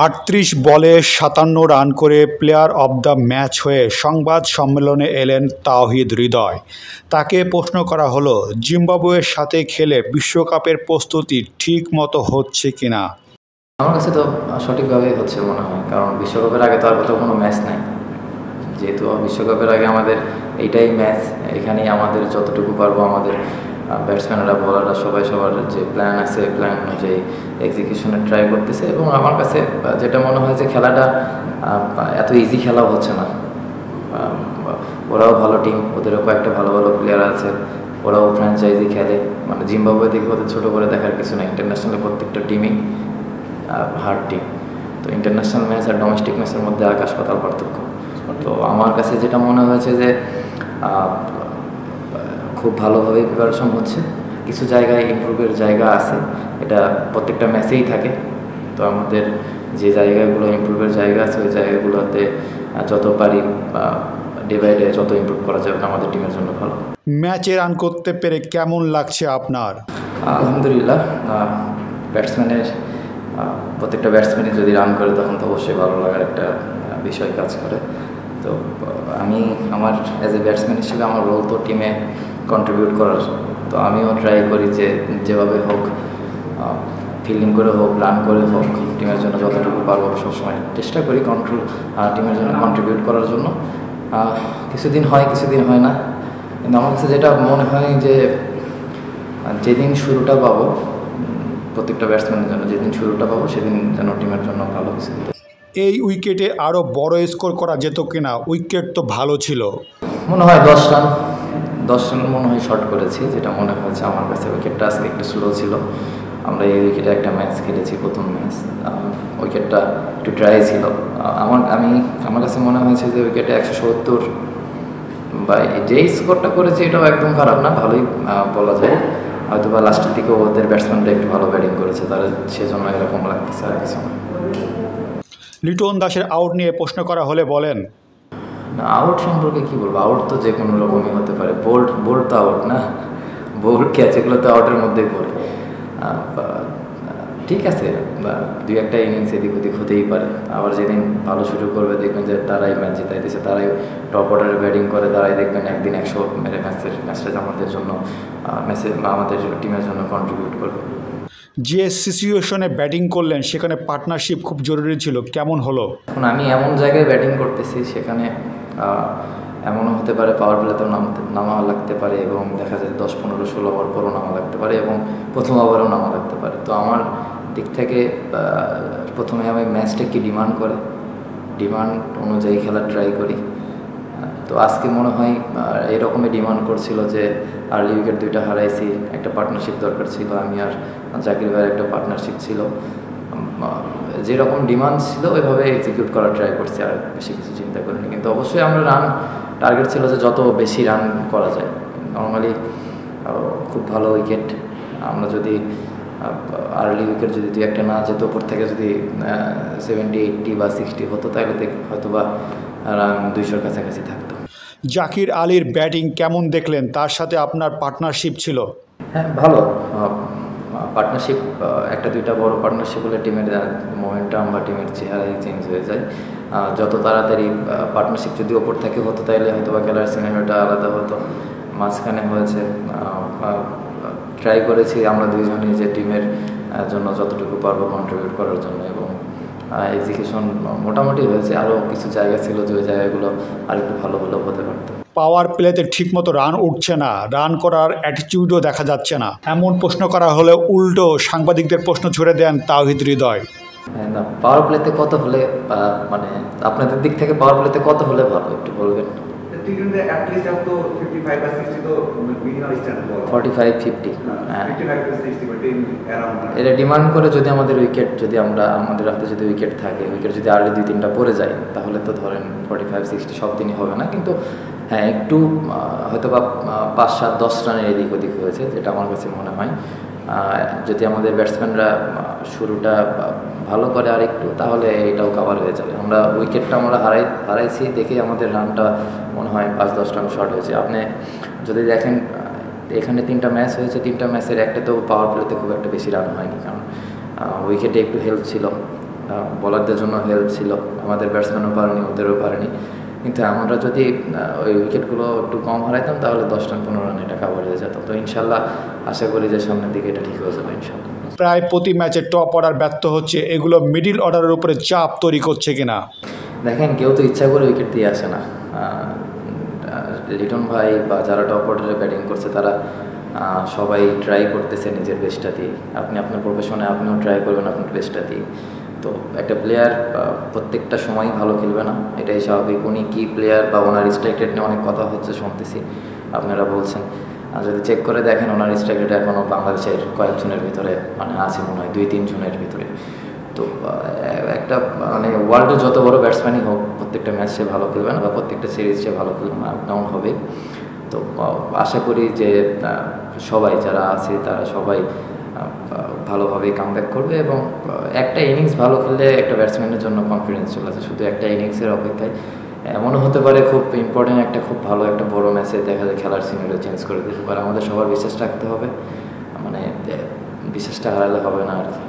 ৩৮ বলে ৫৭ রান করে player of the match হয়ে সংবাদ সম্মেলনে এলেন তাওহিদ হৃদয়। তাকে প্রশ্ন করা হলো, জিম্বাবুয়ের সাথে খেলে বিশ্বকাপের প্রস্তুতি ঠিক মতো হচ্ছে কিনা। আমার কাছে তো সঠিকভাবেই হচ্ছে মনে হয়, কারণ বিশ্বকাপের আগে তো আর কোথাও কোনো ম্যাচ নাই। যেহেতু বিশ্বকাপের আগে আমাদের এইটাই ম্যাচ, এখানেই আমাদের যতটুকু পারবো আমাদের ব্যাটসম্যানরা বলাররা সবাই সবার যে প্ল্যান আছে প্ল্যান অনুযায়ী এক্সিকিউশনে ট্রাই করতেছে। এবং আমার কাছে যেটা মনে হয় যে খেলাটা এত ইজি খেলাও হচ্ছে না। ওরাও ভালো টিম, ওদেরও কয়েকটা ভালো ভালো প্লেয়ার আছে, ওরাও ফ্র্যাঞ্চাইজি খেলে। মানে জিম্বাবুয়ে দিকে ওদের ছোটো করে দেখার কিছু না, ইন্টারন্যাশনালে প্রত্যেকটা টিমই হার্ড টিম। তো ইন্টারন্যাশনাল ম্যাচ আর ডোমেস্টিক ম্যাচের মধ্যে আকাশ পাতাল পার্থক্য। তো আমার কাছে যেটা মনে হয়েছে যে খুব ভালোভাবেই প্রিপারেশন হচ্ছে, কিছু জায়গায় ইমপ্রুভের জায়গা আছে, এটা প্রত্যেকটা ম্যাচেই থাকে। তো আমাদের যে জায়গাগুলো ইমপ্রুভের জায়গা আছে ওই জায়গাগুলোতে যত পারি ডে বাই ডে যত ইমপ্রুভ করা যাবে আমাদের টিমের জন্য ভালো। ম্যাচে রান করতে পেরে কেমন লাগছে আপনার? আলহামদুলিল্লাহ, ব্যাটসম্যানের প্রত্যেকটা ব্যাটসম্যানই যদি রান করে তখন তো অবশ্যই ভালো লাগার একটা বিষয় কাজ করে। তো আমি আমার অ্যাজ এ ব্যাটসম্যান হিসেবে আমার রোল তো টিমে কন্ট্রিবিউট করার। তো আমিও ট্রাই করি যে যেভাবে হোক, ফিল্ডিং করে হোক, রান করে হোক, টিমের জন্য যতটুকু পারবো সবসময় চেষ্টা করি টিমের জন্য কন্ট্রিবিউট করার জন্য। কিছুদিন হয় কিছুদিন হয় না, কিন্তু আমার কাছে যেটা মনে হয় যে যেদিন শুরুটা পাবো প্রত্যেকটা ব্যাটসম্যানের জন্য, যেদিন শুরুটা পাবো সেদিন যেন টিমের জন্য ভালো কিছু দিতে। এই উইকেটে আরও বড় স্কোর করা যেত কিনা? উইকেট তো ভালো ছিল। মনে হয় 10 রান মনে হয় শর্ট করেছি, যেটা মনে হয়েছে আমার কাছে। উইকেটটা আজকে একটু স্লো ছিল। আমরা এই উইকেটে একটা ম্যাচ খেলেছি, প্রথম ম্যাচ। উইকেটটা একটু ড্রাই ছিল। আমার কাছে মনে হয়েছে যে উইকেটে 170 বা যেই স্কোরটা করেছে এটাও একদম খারাপ না, ভালোই বলা যায়। হয়তো বা লাস্টের দিকে ওদের ব্যাটসম্যানরা একটু ভালো ব্যাটিং করেছে, তারা সেজন্য এরকম লাগতেছে, আর কিছু না। লিটন দাসের আউট নিয়ে প্রশ্ন করা হলে বলেন, না, আউট সম্পর্কে কী বলবো, আউট তো যে কোনো রকমই হতে পারে। বোল্ড তো আউট না, বোল্ড ক্যাচ এগুলো তো আউটের মধ্যেই পড়ে। ঠিক আছে, দুই একটা ইনিংস এদিক ওদিক হতেই পারে। আবার যেদিন ভালো শুরু করবে দেখবেন যে তারাই ম্যাচ জিতাইতেছে, তারাই টপ অর্ডারে ব্যাটিং করে, তারাই দেখবেন একদিন 100 মেরে ম্যাচটা আমাদের জন্য আমাদের টিমের জন্য কন্ট্রিবিউট করবে। যে সিচুয়েশনে ব্যাটিং করলেন সেখানে পার্টনারশিপ খুব জরুরি ছিল, কেমন হলো? এখন আমি এমন জায়গায় ব্যাটিং করতেছি, সেখানে এমনও হতে পারে পাওয়ার প্লেতেও নামা লাগতে পারে, এবং দেখা যায় 10, 15, 16 ওভার পরও নামা লাগতে পারে, এবং প্রথম ওভারেও নামা লাগতে পারে। তো আমার দিক থেকে প্রথমে আমি ম্যাচটাকে ডিমান্ড অনুযায়ী খেলার ট্রাই করি। তো আজকে মনে হয় এরকমই ডিমান্ড করছিল যে আর্লি উইকেট 2টা হারাইছি, একটা পার্টনারশিপ দরকার ছিল, আমি আর জাকির ভাইয়ের একটা পার্টনারশিপ ছিল। যেরকম ডিমান্ড ছিল ওইভাবে এক্সিকিউট করার ট্রাই করছি, আর বেশি কিছু চিন্তা করিনি। কিন্তু অবশ্যই আমরা রান টার্গেট ছিল যে যত বেশি রান করা যায়। নর্মালি খুব ভালো উইকেট, আমরা যদি আর্লি উইকেট যদি 2-1 না যেত, ওপর থেকে যদি 70, 80 বা 60 হতো, তাহলে হয়তো বা রান 200-র কাছাকাছি থাকতো। জাকির আলীর ব্যাটিং কেমন দেখলেন? তার সাথে আপনার পার্টনারশিপ ছিল? হ্যাঁ, ভালো পার্টনারশিপ। 1-2টা বড় পার্টনারশিপ হলে টিমের মোমেন্টাম বা টিমের চেহারাই চেঞ্জ হয়ে যায়। যত তাড়াতাড়ি পার্টনারশিপ যদি ওপর থেকে হতো তাহলে হয়তো বা খেলার সিনেমাটা আলাদা হতো। মাঝখানে হয়েছে, ট্রাই করেছি আমরা দুইজনই যে টিমের জন্য যতটুকু পারবো কন্ট্রিবিউট করার জন্য, এবং এক্সিকিউশন মোটামুটি হয়েছে। আরও কিছু জায়গা ছিল যে ওই জায়গাগুলো আরেকটু ভালো হলেও হতে পারত। পাওয়ার প্লেতে ঠিকমতো রান উঠছে না, রান করার অ্যাটিটিউডও দেখা যাচ্ছে না, এমন প্রশ্ন করা হলে উল্টো সাংবাদিকদের প্রশ্ন ছুড়ে দেন তাওহিদ হৃদয়। না, পাওয়ার প্লেতে কত হলে, মানে আপনাদের দিক থেকে পাওয়ার প্লেতে কত হলে ভালো একটু বলবেন? 45-50, এটা ডিমান্ড করে। যদি আমাদের উইকেট, আমাদের হাতে যদি উইকেট থাকে, উইকেট যদি আর্লি 2-3টা পড়ে যায়, তাহলে তো ধরেন 45-60 সব দিনই হবে না। কিন্তু হ্যাঁ, একটু হয়তো বা 5-7-10 রানের এদিক ওদিক হয়েছে, যেটা আমার কাছে মনে হয়। যদি আমাদের ব্যাটসম্যানরা শুরুটা ভালো করে আর একটু, তাহলে এটাও কভার হয়ে যাবে। উইকেটটা আমরা হারাইছি দেখে আমাদের রানটা মনে হয় 5-10 রান শর্ট হয়েছে। আপনি যদি দেখেন এখানে 3টা ম্যাচ হয়েছে, 3টা ম্যাচের একটাতেও পাওয়ার প্লেতে খুব একটা বেশি রান হয়নি, কারণ উইকেটে একটু হেল্প ছিল। বলারদের জন্য হেল্প ছিল, আমাদের ব্যাটসম্যানও পারেনি, ওদেরও পারেনি। কিন্তু আমরা যদি ওই উইকেটগুলো একটু কম হারাইতাম তাহলে 10 রান 15 রান এটা কাভার হয়ে যেত। তো ইনশাল্লাহ আশা করি যে সামনের দিকে এটা ঠিক হয়ে যাবে ইনশাল্লাহ। প্রায় প্রতি ম্যাচে টপ অর্ডার ব্যর্থ হচ্ছে, এগুলো মিডিল অর্ডারের উপরে চাপ তৈরি করছে কিনা? দেখেন, কেউ তো ইচ্ছা করে উইকেট দিয়ে আসে না। লিটন ভাই বা যারা টপ অর্ডারে ব্যাটিং করছে তারা সবাই ট্রাই করতেছে নিজের বেস্টটা দিয়ে। আপনি আপনার প্রফেশনে আপনিও ট্রাই করবেন আপনার বেস্টটা দিয়ে। তো একটা প্লেয়ার প্রত্যেকটা সময়ই ভালো খেলবে না, এটাই স্বাভাবিক। উনি কি প্লেয়ার বা ওনার স্ট্রাইক রেট নিয়ে অনেক কথা হচ্ছে, শুনতেছি আপনারা বলছেন। যদি চেক করে দেখেন ওনার স্ট্রাইক রেট এখনও বাংলাদেশের কয়েকজনের ভিতরে আছে মনে হয় 2-3 জনের ভিতরে। তো একটা মানে ওয়ার্ল্ডের যত বড় ব্যাটসম্যানই হোক প্রত্যেকটা ম্যাচ সে ভালো খেলবে না বা প্রত্যেকটা সিরিজ সে ভালো খেলবে না, আপ ডাউন হবে। তো আশা করি যে সবাই যারা আছে তারা সবাই ভালোভাবেই কামব্যাক করবে এবং একটা ইনিংস ভালো খেললে একটা ব্যাটসম্যানের জন্য কনফিডেন্স চলে আসে। শুধু একটা ইনিংসের অপেক্ষায় এমনও হতে পারে খুব ইম্পর্টেন্ট একটা খুব ভালো একটা বড় ম্যাচে দেখা যায় খেলার সিনারিও চেঞ্জ করে দিতে পারে। আমাদের সবার বিশ্বাস রাখতে হবে, মানে বিশ্বাসটা হারালে হবে না আর কি।